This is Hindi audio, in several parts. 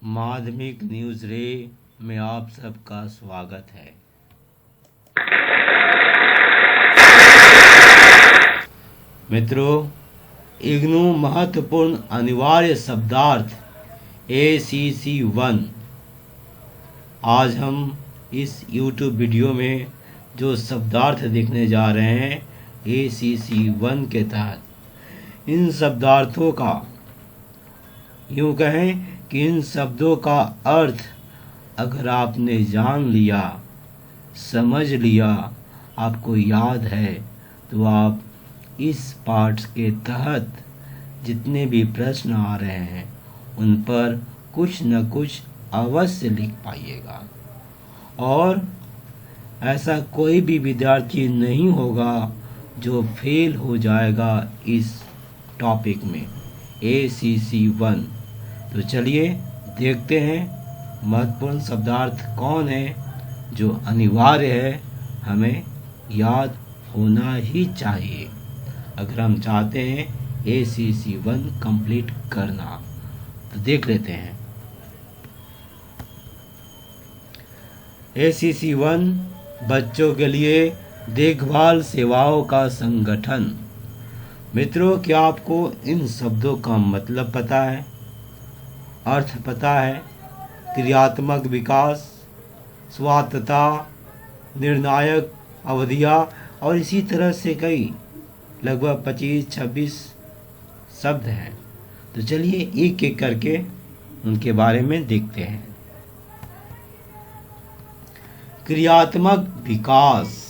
माध्यमिक न्यूज़ रे में आप सबका स्वागत है। मित्रों, इग्नू महत्वपूर्ण अनिवार्य शब्दार्थ ACC1 आज हम इस YouTube वीडियो में जो शब्दार्थ देखने जा रहे हैं ACC1 के तहत, इन शब्दार्थों का यूँ कहें कि इन शब्दों का अर्थ अगर आपने जान लिया, समझ लिया, आपको याद है, तो आप इस पाठ के तहत जितने भी प्रश्न आ रहे हैं उन पर कुछ न कुछ अवश्य लिख पाइएगा। और ऐसा कोई भी विद्यार्थी नहीं होगा जो फेल हो जाएगा इस टॉपिक में ACC1। तो चलिए देखते हैं महत्वपूर्ण शब्दार्थ कौन है जो अनिवार्य है, हमें याद होना ही चाहिए अगर हम चाहते हैं ACC1 कंप्लीट करना। तो देख लेते हैं। ACC1 बच्चों के लिए देखभाल सेवाओं का संगठन। मित्रों, क्या आपको इन शब्दों का मतलब पता है, अर्थ पता है? क्रियात्मक विकास, स्वायत्तता, निर्णायक अवधियाँ और इसी तरह से कई लगभग 25-26 शब्द हैं। तो चलिए एक एक करके उनके बारे में देखते हैं। क्रियात्मक विकास।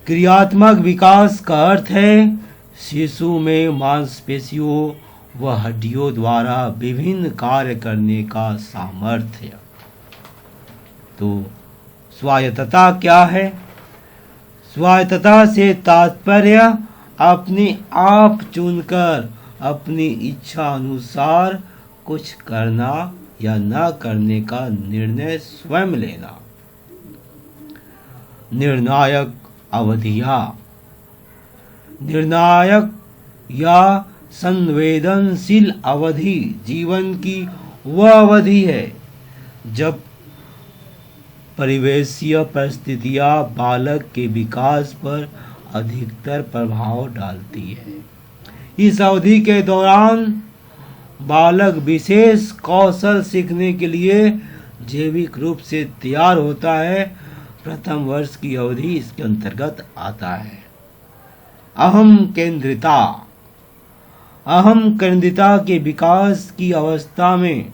क्रियात्मक विकास का अर्थ है शिशु में मांसपेशियों व हड्डियों द्वारा विभिन्न कार्य करने का सामर्थ्य। तो स्वायत्तता क्या है? स्वायत्तता से तात्पर्य अपने आप चुनकर अपनी इच्छा अनुसार कुछ करना या न करने का निर्णय स्वयं लेना। निर्णायक अवधियाँ। निर्णायक या संवेदनशील अवधि जीवन की वह अवधि है जब परिवेशीय परिस्थितियां बालक के विकास पर अधिकतर प्रभाव डालती है। इस अवधि के दौरान बालक विशेष कौशल सीखने के लिए जैविक रूप से तैयार होता है। प्रथम वर्ष की अवधि इसके अंतर्गत आता है। अहम केंद्रिता। अहम केंद्रिता के विकास की अवस्था में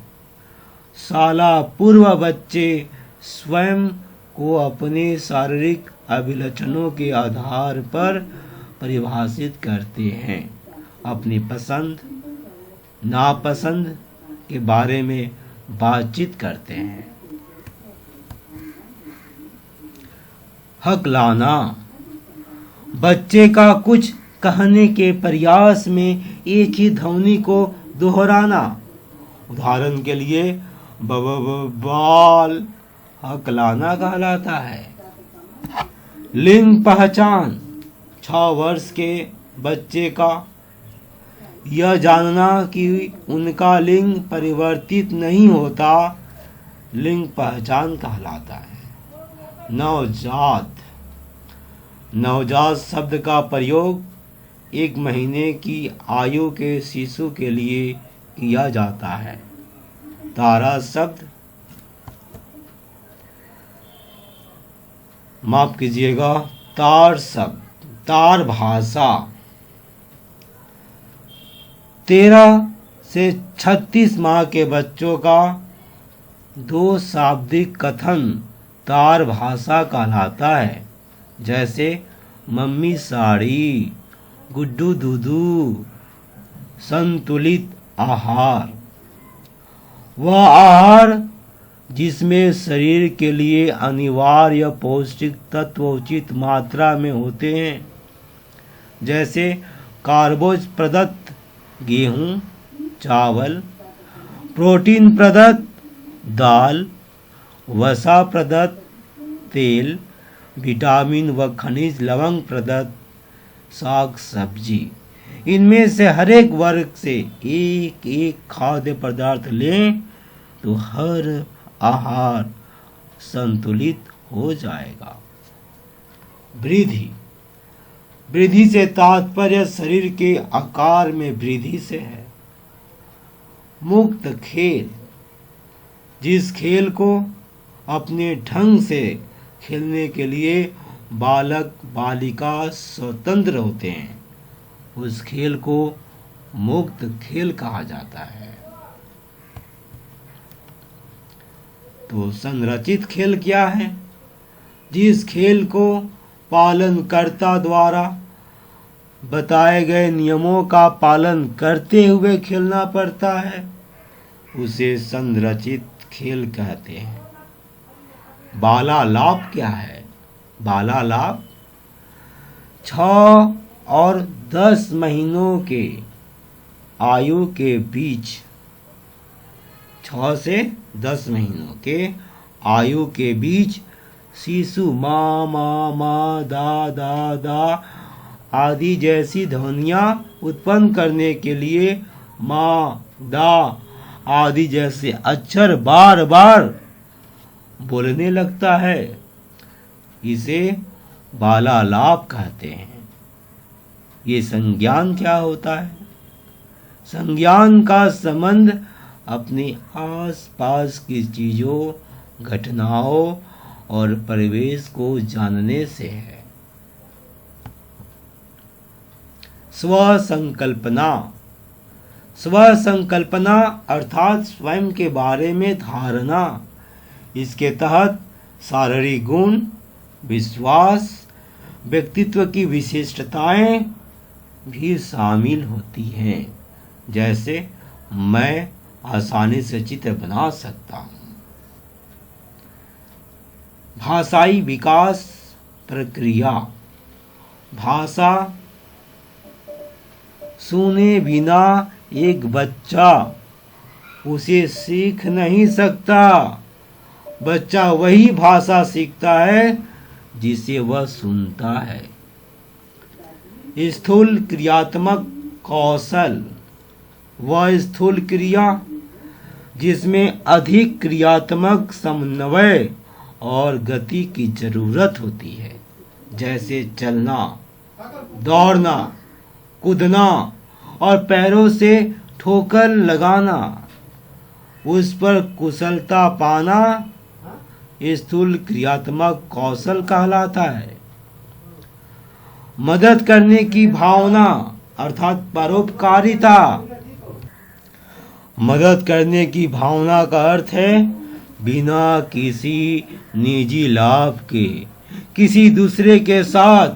शाला पूर्व बच्चे स्वयं को अपने शारीरिक अभिलक्षणों के आधार पर परिभाषित करते हैं। अपनी पसंद नापसंद के बारे में बातचीत करते हैं। हकलाना। बच्चे का कुछ कहने के प्रयास में एक ही ध्वनि को दोहराना। उदाहरण के लिए बाल हकलाना कहलाता है। लिंग पहचान। 6 वर्ष के बच्चे का यह जानना कि उनका लिंग परिवर्तित नहीं होता लिंग पहचान कहलाता है। नवजात। नवजात शब्द का प्रयोग 1 महीने की आयु के शिशु के लिए किया जाता है। तारा शब्द, माफ कीजिएगा, तार शब्द, तार भाषा। 13 से 36 माह के बच्चों का 2 शाब्दिक कथन तार भाषा कहलाता है, जैसे मम्मी साड़ी, गुड्डू दूधू। संतुलित आहार। वह आहार जिसमें शरीर के लिए अनिवार्य पौष्टिक तत्व उचित मात्रा में होते हैं, जैसे कार्बोज प्रदत्त गेहूं, चावल, प्रोटीन प्रदत्त दाल, वसा प्रदत्त तेल, विटामिन व खनिज लवण प्रदत्त साग सब्जी। इनमें से हर एक वर्ग से एक एक खाद्य पदार्थ लें तो हर आहार संतुलित हो जाएगा। वृद्धि, वृद्धि से तात्पर्य शरीर के आकार में वृद्धि से है। मुक्त खेल, जिस खेल को अपने ढंग से खेलने के लिए बालक बालिका स्वतंत्र होते हैं, उस खेल को मुक्त खेल कहा जाता है। तो संरचित खेल क्या है? जिस खेल को पालनकर्ता द्वारा बताए गए नियमों का पालन करते हुए खेलना पड़ता है, उसे संरचित खेल कहते हैं। बालालाप क्या है? बालालाप 6 और 10 महीनों के आयु के बीच, 6 से 10 महीनों के आयु के बीच शिशु माँ माँ माँ दा दा दा आदि जैसी ध्वनियाँ उत्पन्न करने के लिए माँ दा आदि जैसे अक्षर बार बार बोलने लगता है। इसे बालालाप कहते हैं। ये संज्ञान क्या होता है? संज्ञान का संबंध अपने आसपास की चीजों, घटनाओं और परिवेश को जानने से है। स्वसंकल्पना, स्वसंकल्पना अर्थात स्वयं के बारे में धारणा। इसके तहत शारीरिक गुण, विश्वास, व्यक्तित्व की विशिष्टताएं भी शामिल होती हैं। जैसे मैं आसानी से चित्र बना सकता हूँ। भाषाई विकास प्रक्रिया, भाषा सुने बिना एक बच्चा उसे सीख नहीं सकता। बच्चा वही भाषा सीखता है जिसे वह सुनता है। स्थूल क्रियात्मक कौशल, वह स्थूल क्रिया जिसमें अधिक क्रियात्मक समन्वय और गति की जरूरत होती है, जैसे चलना, दौड़ना, कूदना और पैरों से ठोकर लगाना। उस पर कुशलता पाना स्थूल क्रियात्मक कौशल कहलाता है। मदद करने की भावना अर्थात परोपकारिता। मदद करने की भावना का अर्थ है बिना किसी निजी लाभ के किसी दूसरे के साथ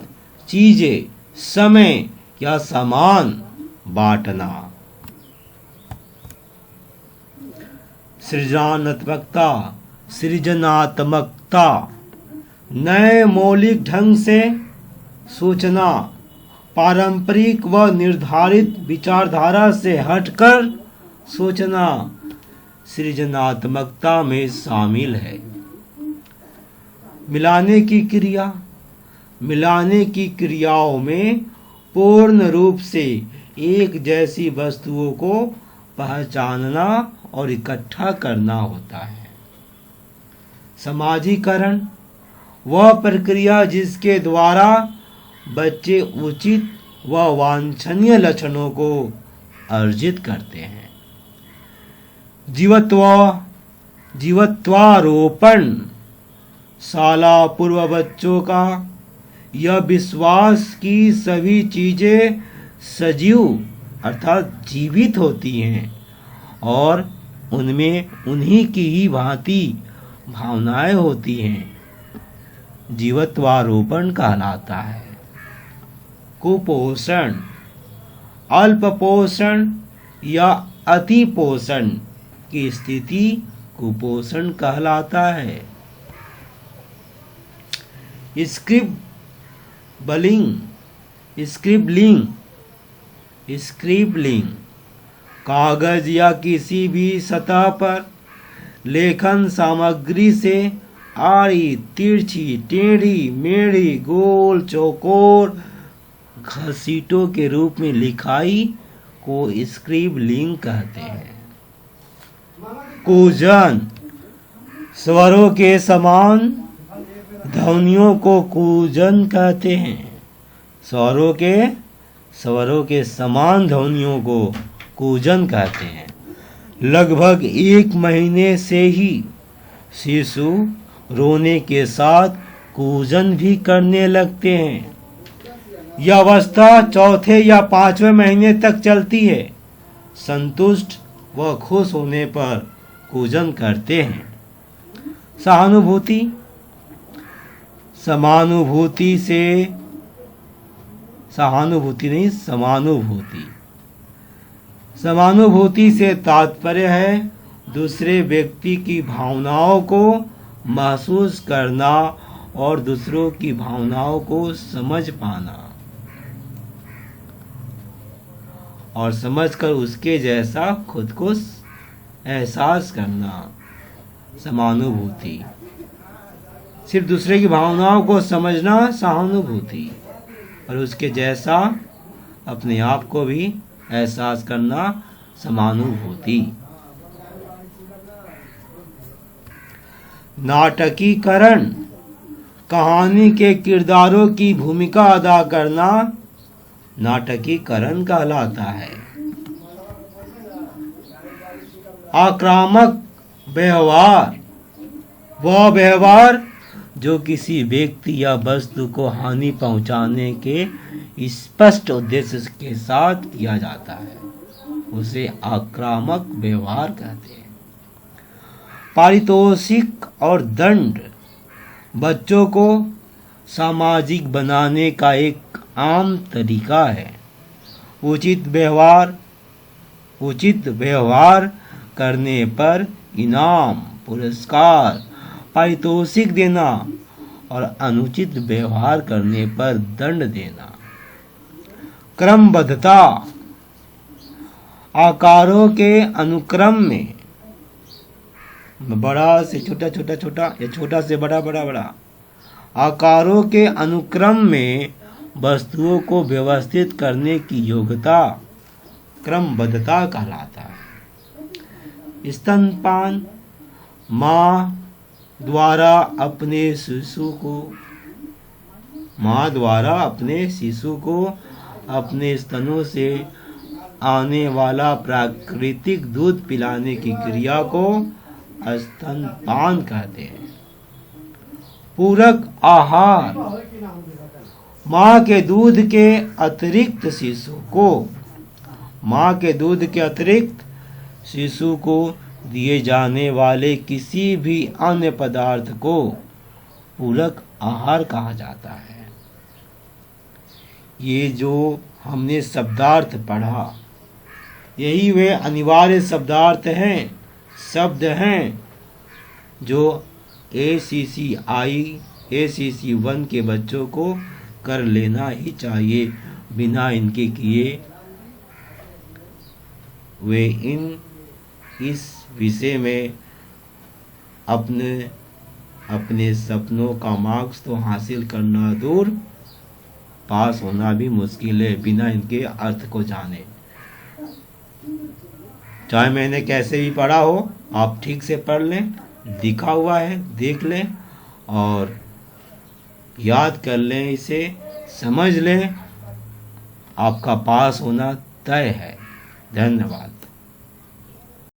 चीजें, समय या सामान बांटना। सृजनात्मकता, सृजनात्मकता नए मौलिक ढंग से सोचना, पारंपरिक व निर्धारित विचारधारा से हटकर सोचना सृजनात्मकता में शामिल है। मिलाने की क्रिया, मिलाने की क्रियाओं में पूर्ण रूप से एक जैसी वस्तुओं को पहचानना और इकट्ठा करना होता है। समाजीकरण, वह प्रक्रिया जिसके द्वारा बच्चे उचित व वांछनीय लक्षणों को अर्जित करते हैं। जीवत्वारोपण, शाला पूर्व बच्चों का यह विश्वास कि सभी चीजें सजीव अर्थात जीवित होती हैं और उनमें उन्हीं की ही भांति भावनाएं होती हैं, जीवत्वारोपण कहलाता है। कुपोषण, अल्प पोषण या अति पोषण की स्थिति कुपोषण कहलाता है। स्क्रिबलिंग, कागज या किसी भी सतह पर लेखन सामग्री से आड़ी, तिरछी, टेढ़ी, मेढ़ी, गोल, चौकोर, घसीटों के रूप में लिखाई को स्क्रिबलिंग कहते हैं। कूजन। स्वरों के समान ध्वनियों को कूजन कहते हैं। स्वरों के समान ध्वनियों को कूजन कहते हैं। लगभग 1 महीने से ही शिशु रोने के साथ कूजन भी करने लगते हैं। यह अवस्था 4 या 5वें महीने तक चलती है। संतुष्ट व खुश होने पर कूजन करते हैं। सहानुभूति। समानुभूति से सहानुभूति नहीं, समानुभूति। समानुभूति से तात्पर्य है दूसरे व्यक्ति की भावनाओं को महसूस करना और दूसरों की भावनाओं को समझ पाना और समझकर उसके जैसा खुद को एहसास करना। समानुभूति। सिर्फ दूसरे की भावनाओं को समझना सहानुभूति, और उसके जैसा अपने आप को भी एहसास करना समानुभूति। नाटकीकरण। कहानी के किरदारों की भूमिका अदा करना नाटकीकरण कहलाता है। आक्रामक व्यवहार। वह व्यवहार जो किसी व्यक्ति या वस्तु को हानि पहुंचाने के स्पष्ट उद्देश्य के साथ किया जाता है, उसे आक्रामक व्यवहार कहते हैं। पारितोषिक और दंड बच्चों को सामाजिक बनाने का एक आम तरीका है। उचित व्यवहार करने पर इनाम, पुरस्कार, पारितोषिक देना और अनुचित व्यवहार करने पर दंड देना। क्रमबद्धता। आकारों के अनुक्रम में बड़ा से छोटा, छोटा छोटा या छोटा से बड़ा, बड़ा बड़ा आकारों के अनुक्रम में वस्तुओं को व्यवस्थित करने की योग्यता क्रमबद्धता कहलाता है। स्तनपान। माँ द्वारा अपने शिशु को अपने स्तनों से आने वाला प्राकृतिक दूध पिलाने की क्रिया को स्तनपान कहते हैं। पूरक आहार। माँ के दूध के अतिरिक्त शिशु को दिए जाने वाले किसी भी अन्य पदार्थ को पूरक आहार कहा जाता है। ये जो हमने शब्दार्थ पढ़ा, यही वे अनिवार्य शब्द हैं जो ACC 1 के बच्चों को कर लेना ही चाहिए। बिना इनके किए वे इस विषय में अपने सपनों का मार्क्स तो हासिल करना दूर, पास होना भी मुश्किल है बिना इनके अर्थ को जाने। चाहे मैंने कैसे भी पढ़ा हो, आप ठीक से पढ़ लें, दिखा हुआ है देख लें और याद कर लें, इसे समझ लें, आपका पास होना तय है। धन्यवाद।